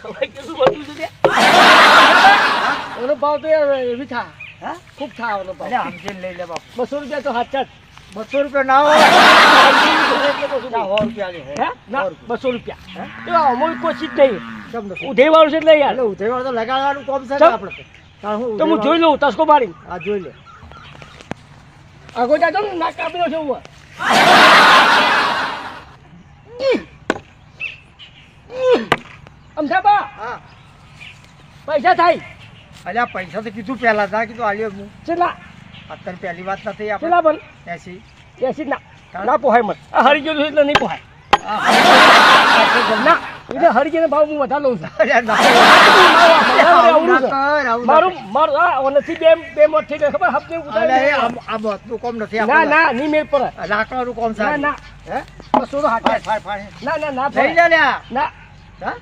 ખવાય કે શું બધું છે એનો ભાવ તો યાર એવી થા હા ખૂબ થા એનો ભાવ અરે સમજીને લઈ લે બાપ 200 રૂપિયા તો હાચા જ 200 રૂપિયા ના હોય એટલે 100 રૂપિયા લે હે ના 200 રૂપિયા એ અમૂલ કોશિશ નહીં કેમ નથી ઉધઈ વાળું છે એટલે યાર એટલે ઉધેવાળ તો લગાડવાનું કોમ છે ને ચમ. આપણે તાણ હું તો હું જોઈ લઉં તસકો મારી આ જોઈ લે આગો જાજો ને ના કાપી નો છે હું અમથાબા હા પૈસા થાય અલ્યા પૈસા તો કીધું પહેલા તા કીધું આલ્યો હું કેટલા અત્યારે પહેલી વાત નથી આપણે કેટલા પણ 80 એસી ના પોહાય મત આ હરી ગયું એટલે નહીં પોહાય ના એટલે હરી ગયો ભાવ હું વધારે લઉં છું મારું મારું નથી બે મોટ થઈ ગયો ખબર હપ્તે આ બસનું કોમ નથી ના ના નહીં મેળ પર લાકડાનું કોમ છે ના ના હે બસો તો હાથ ફાડ ના ના ના લઈ લે લ્યા ના હા